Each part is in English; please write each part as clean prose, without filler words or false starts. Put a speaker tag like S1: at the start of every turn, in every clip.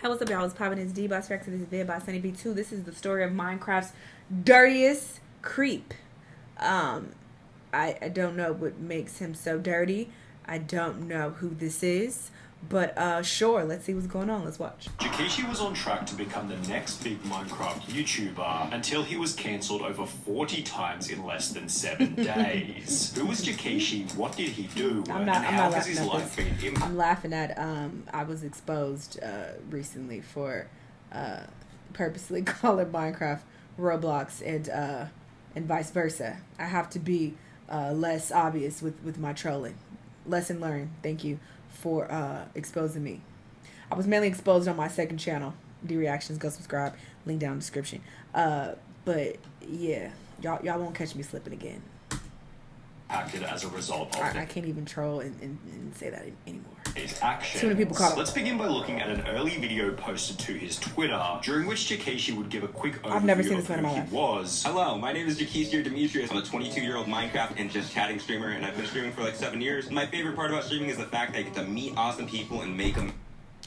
S1: Hey, what's up, y'all? It's popping. It's D. Back to this vid by Sunny B2. This is the story of Minecraft's dirtiest creep. I don't know what makes him so dirty. I don't know who this is, but sure, let's see what's going on. Let's watch.
S2: Jakishi was on track to become the next big Minecraft YouTuber until he was cancelled over 40 times in less than 7 days. Who was Jakishi? What did he do?
S1: I'm not
S2: has his life been impacted?
S1: I'm laughing at I was exposed recently for purposely calling Minecraft Roblox and vice versa. I have to be less obvious with my trolling. Lesson learned. Thank you for exposing me. I was mainly exposed on my second channel, D Reactions. Go subscribe, link down in the description. But yeah, y'all won't catch me slipping again.
S2: Acted as a result of
S1: I can't even troll and say that anymore.
S2: His actions.
S1: Too many people caught up.
S2: Let's begin by looking at an early video posted to his Twitter, during which Jakishi would give a quick overview
S1: I've never seen this
S2: of
S1: man in
S2: who
S1: my
S2: he
S1: life.
S2: was.
S3: Hello, my name is Dirtiest Demetrius. I'm a 22-year-old Minecraft and just chatting streamer, and I've been streaming for like 7 years. My favorite part about streaming is the fact that I get to meet awesome people and make them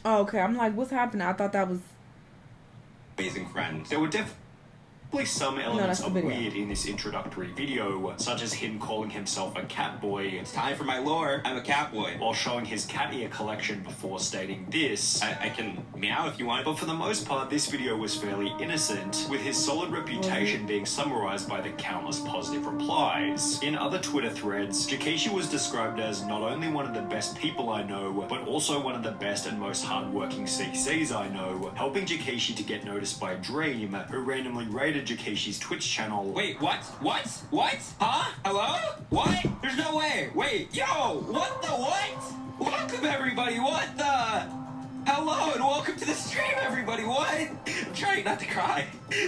S1: Oh, okay. I'm like, what's happening? I thought that was...
S3: amazing friends.
S2: There were definitely some elements
S1: that's
S2: of
S1: the video.
S2: weird in this introductory video, such as him calling himself a cat boy
S3: It's time for my lore. I'm a cat boy.
S2: while showing his cat ear collection before stating this.
S3: I can meow if you want.
S2: But for the most part, this video was fairly innocent, with his solid reputation being summarized by the countless positive replies. In other Twitter threads, Jakishi was described as not only one of the best people I know, but also one of the best and most hardworking CCs I know, helping Jakishi to get noticed by Dream, who randomly raided Jakishi's Twitch channel.
S3: Wait, what? What? What? Huh? Hello? What? There's no way. Wait, yo, what the what? Welcome everybody. What the? Hello and welcome to the stream, everybody. What? I'm trying not to cry.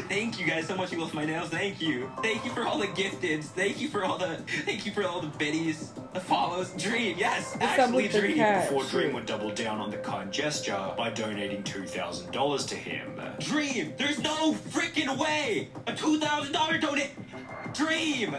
S3: Thank you guys so much. You love my nails. Thank you. Thank you for all the gifteds. Thank you for all the biddies, the follows. Dream, yes,
S1: What's up
S3: actually
S1: with the
S3: Dream.
S1: cat?
S2: Before Dream would double down on the kind gesture by donating $2,000 to him.
S3: Dream, there's no freaking way. A $2,000 donate. Dream.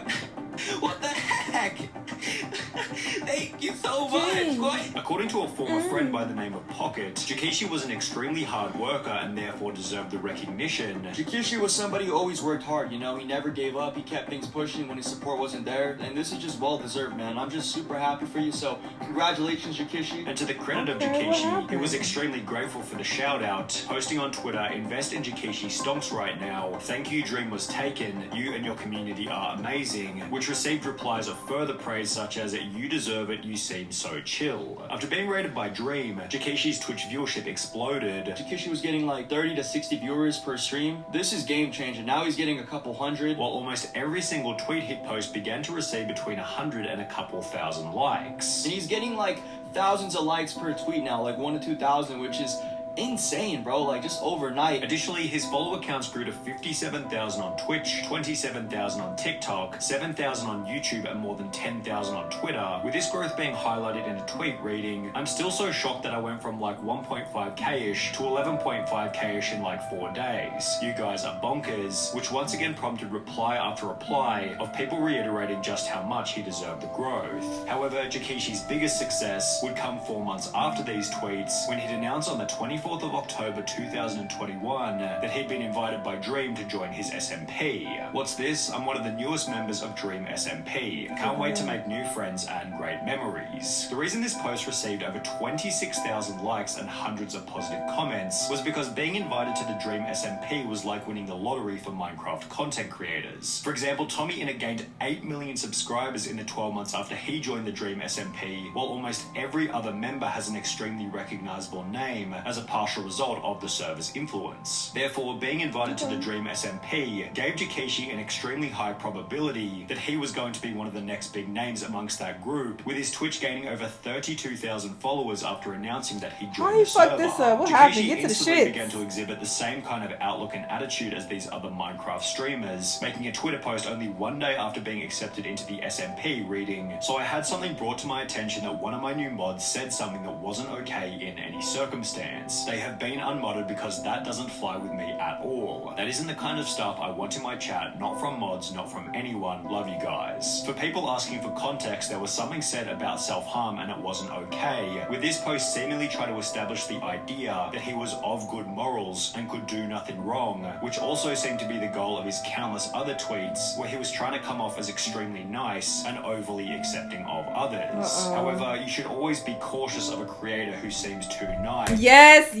S3: What the heck? Thank you so much.
S1: Dream.
S3: What?
S2: According to a former friend by the name of Pocket, Jakishi was an extremely hard worker and therefore deserved the recognition.
S4: Jakishi was somebody who always worked hard, you know, he never gave up, he kept things pushing when his support wasn't there, and this is just well-deserved, man. I'm just super happy for you, so congratulations, Jakishi.
S2: And to the credit of
S1: Okay, what
S2: Jakishi,
S1: happened?
S2: he was extremely grateful for the shout-out, posting on Twitter, "Invest in Jakishi stonks right now. Thank you, Dream was taken. You and your community are amazing," which received replies of further praise such as, "You deserve it, you seem so chill." After being rated by Dream, Jakishi's Twitch viewership exploded.
S4: Jakishi was getting like 30 to 60 viewers per stream. This is game-changing. Now he's getting a couple hundred.
S2: While almost every single tweet hit post began to receive between 100 and a couple thousand likes.
S4: And he's getting like thousands of likes per tweet now, like 1 to 2,000, which is insane, bro, like just overnight.
S2: Additionally, his follower counts grew to 57,000 on Twitch, 27,000 on TikTok, 7,000 on YouTube, and more than 10,000 on Twitter, with this growth being highlighted in a tweet reading, "I'm still so shocked that I went from like 1.5k-ish to 11.5k-ish in like 4 days. You guys are bonkers," which once again prompted reply after reply of people reiterating just how much he deserved the growth. However, Jakishi's biggest success would come 4 months after these tweets, when he'd announced on the 24th of October 2021 that he'd been invited by Dream to join his SMP. What's this? I'm one of the newest members of Dream SMP. Can't wait to make new friends and great memories. The reason this post received over 26,000 likes and hundreds of positive comments was because being invited to the Dream SMP was like winning the lottery for Minecraft content creators. For example, Tommy Innit gained 8 million subscribers in the 12 months after he joined the Dream SMP, while almost every other member has an extremely recognizable name as a partial result of the server's influence. Therefore, being invited to the Dream SMP gave Jakishi an extremely high probability that he was going to be one of the next big names amongst that group, with his Twitch gaining over 32,000 followers after announcing that he joined
S1: How you
S2: the server.
S1: fuck this up? What
S2: Jakishi
S1: happened? Get to the
S2: instantly
S1: shits.
S2: began to exhibit the same kind of outlook and attitude as these other Minecraft streamers, making a Twitter post only 1 day after being accepted into the SMP reading, "So I had something brought to my attention that one of my new mods said something that wasn't okay in any circumstance. They have been unmodded because that doesn't fly with me at all. That isn't the kind of stuff I want in my chat, not from mods, not from anyone. Love you guys. For people asking for context, there was something said about self-harm and it wasn't okay. With this post seemingly try to establish the idea that he was of good morals and could do nothing wrong, which also seemed to be the goal of his countless other tweets, where he was trying to come off as extremely nice and overly accepting of others. However, you should always be cautious of a creator who seems too nice.
S1: Yes.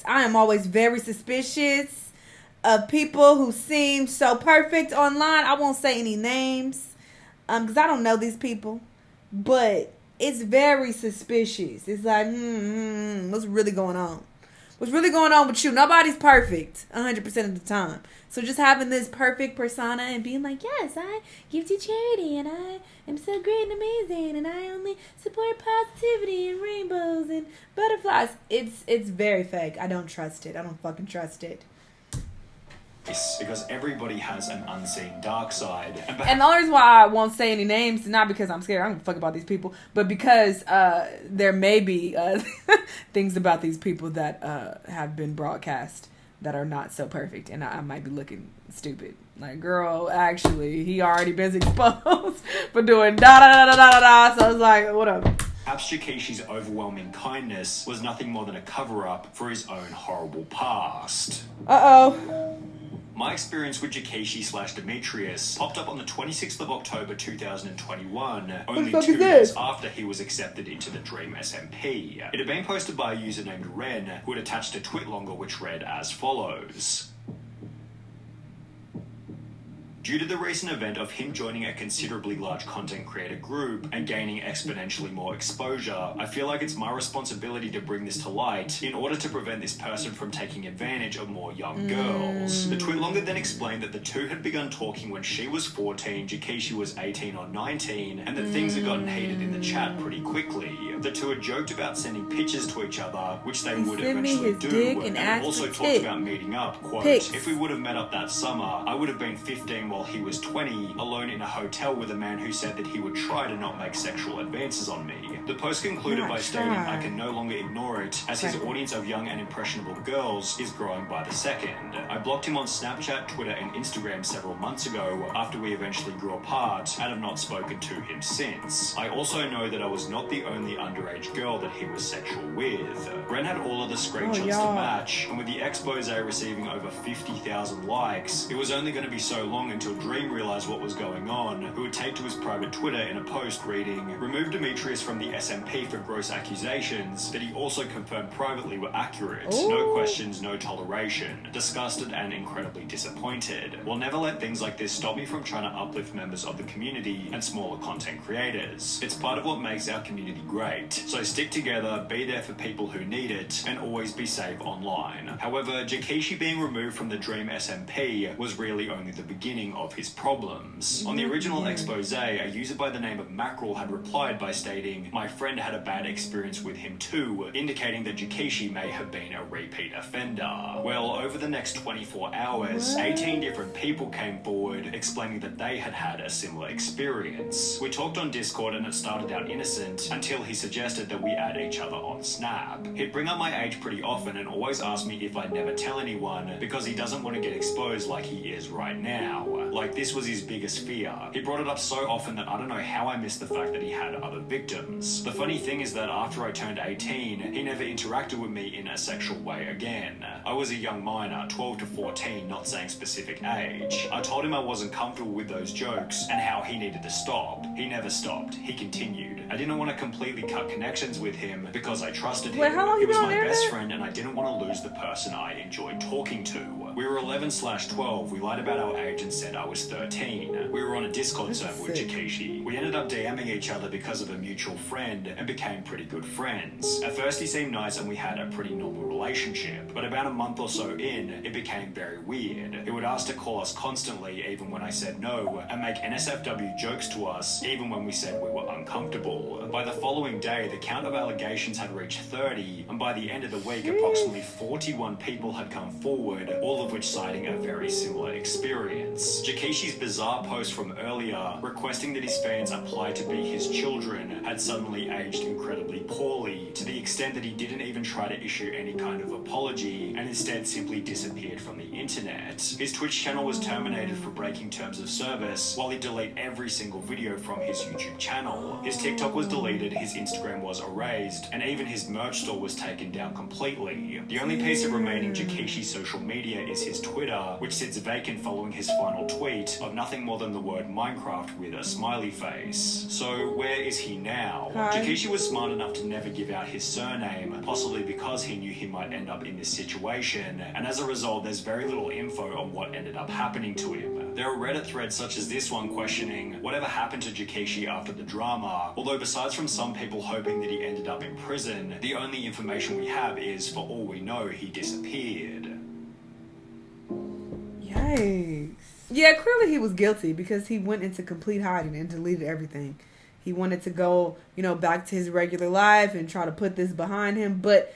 S1: I am always very suspicious of people who seem so perfect online. I won't say any names, because I don't know these people, but it's very suspicious. It's like, what's really going on? What's really going on with you? Nobody's perfect 100% of the time. So just having this perfect persona and being like, yes, I give to charity and I am so great and amazing and I only support positivity and rainbows and butterflies. It's very fake. I don't trust it. I don't fucking trust it.
S2: Because everybody has an unseen dark side.
S1: And the only reason why I won't say any names is not because I'm scared. I don't fuck about these people. But because there may be things about these people that have been broadcast that are not so perfect. And I might be looking stupid. Like, girl, actually, he already been exposed for doing da-da-da-da-da-da. So I was like, what up?
S2: Perhaps Jakeshi's overwhelming kindness was nothing more than a cover-up for his own horrible past.
S1: Uh-oh.
S2: My experience with Jakeshi/Demetrius popped up on the 26th of October 2021, only 2 days after he was accepted into the Dream SMP. It had been posted by a user named Ren, who had attached a tweet longer which read as follows. Due to the recent event of him joining a considerably large content creator group and gaining exponentially more exposure, I feel like it's my responsibility to bring this to light in order to prevent this person from taking advantage of more young girls. The tweet longer then explained that the two had begun talking when she was 14, Jakeshi was 18 or 19, and that things had gotten heated in the chat pretty quickly. The two had joked about sending pictures to each other, which they would eventually do, and also talked about meeting up, quote, if we would have met up that summer, I would have been 15 while he was 20, alone in a hotel with a man who said that he would try to not make sexual advances on me. The post concluded by stating, I can no longer ignore it, as his audience of young and impressionable girls is growing by the second. I blocked him on Snapchat, Twitter, and Instagram several months ago, after we eventually grew apart, and have not spoken to him since. I also know that I was not the only underage girl that he was sexual with. Ren had all of the screenshots to match, and with the expose receiving over 50,000 likes, it was only going to be so long until Dream realized what was going on, who would take to his private Twitter in a post reading, remove Demetrius from the SMP for gross accusations that he also confirmed privately were accurate. No questions, no toleration. Disgusted and incredibly disappointed. Will never let things like this stop me from trying to uplift members of the community and smaller content creators. It's part of what makes our community great. So stick together, be there for people who need it, and always be safe online. However, Jakeshi being removed from the Dream SMP was really only the beginning of his problems. On the original expose, a user by the name of Mackerel had replied by stating, my friend had a bad experience with him too, indicating that Jakeshi may have been a repeat offender. Well, over the next 24 hours, 18 different people came forward explaining that they had had a similar experience. We talked on Discord and it started out innocent until he suggested that we add each other on Snap. He'd bring up my age pretty often and always ask me if I'd never tell anyone because he doesn't want to get exposed like he is right now. Like this was his biggest fear. He brought it up so often that I don't know how I missed the fact that he had other victims. The funny thing is that after I turned 18, he never interacted with me in a sexual way again. I was a young minor, 12 to 14, not saying specific age. I told him I wasn't comfortable with those jokes and how he needed to stop. He never stopped. He continued. I didn't want to completely cut connections with him because I trusted him. He was my best friend and I didn't want to lose the person I enjoyed talking to. We were 11/12. We lied about our age and said I was 13. We were on a Discord server with Jakeshi. We ended up DMing each other because of a mutual friend and became pretty good friends. At first he seemed nice and we had a pretty normal relationship, but about a month or so in, it became very weird. He would ask to call us constantly even when I said no, and make NSFW jokes to us even when we said we were uncomfortable. Shanell. By the following day, the count of allegations had reached 30, and by the end of the week, approximately 41 people had come forward, all of which citing a very similar experience. Jakishi's bizarre post from earlier, requesting that his fans apply to be his children, had suddenly aged incredibly poorly, to the extent that he didn't even try to issue any kind of apology, and instead simply disappeared from the internet. His Twitch channel was terminated for breaking terms of service, while he deleted every single video from his YouTube channel. His TikTok was deleted, his Instagram was erased, and even his merch store was taken down completely. The only piece of remaining Jakishi's social media is his Twitter, which sits vacant following his final tweet of nothing more than the word Minecraft with a smiley face. So where is he now? Jakishi was smart enough to never give out his surname, possibly because he knew he might end up in this situation, and as a result there's very little info on what ended up happening to him. There are Reddit threads such as this one questioning whatever happened to Jakishi after the drama, although besides from some people hoping that he ended up in prison, the only information we have is, for all we know, he disappeared.
S1: Yikes. Yeah, clearly he was guilty because he went into complete hiding and deleted everything. He wanted to go, back to his regular life and try to put this behind him, but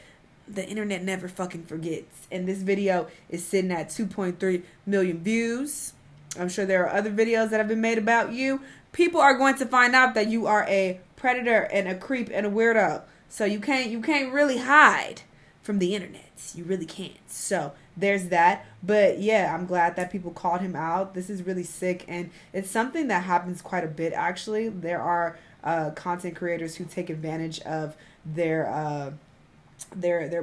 S1: the internet never fucking forgets. And this video is sitting at 2.3 million views. I'm sure there are other videos that have been made about you. People are going to find out that you are a predator and a creep and a weirdo. So you can't really hide from the internet. You really can't. So there's that. But yeah, I'm glad that people called him out. This is really sick, and it's something that happens quite a bit actually. There are content creators who take advantage of their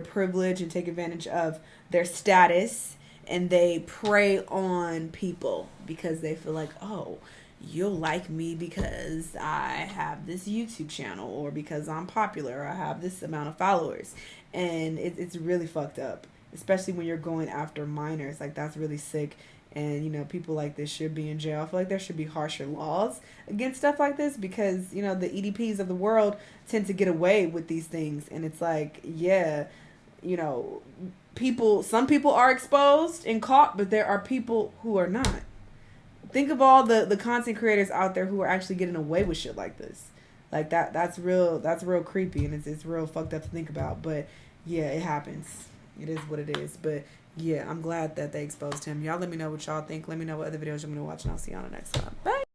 S1: privilege and take advantage of their status, and they prey on people because they feel like, oh, you'll like me because I have this YouTube channel, or because I'm popular, or I have this amount of followers. And it's really fucked up, especially when you're going after minors. Like, that's really sick. And, people like this should be in jail. I feel like there should be harsher laws against stuff like this because, the EDPs of the world tend to get away with these things. And it's like, yeah, some people are exposed and caught, but there are people who are not. Think of all the content creators out there who are actually getting away with shit like this. Like that's real creepy, and it's real fucked up to think about. But yeah, it happens. It is what it is. But yeah, I'm glad that they exposed him. Y'all let me know what y'all think. Let me know what other videos you want me to watch, and I'll see y'all on the next time. Bye.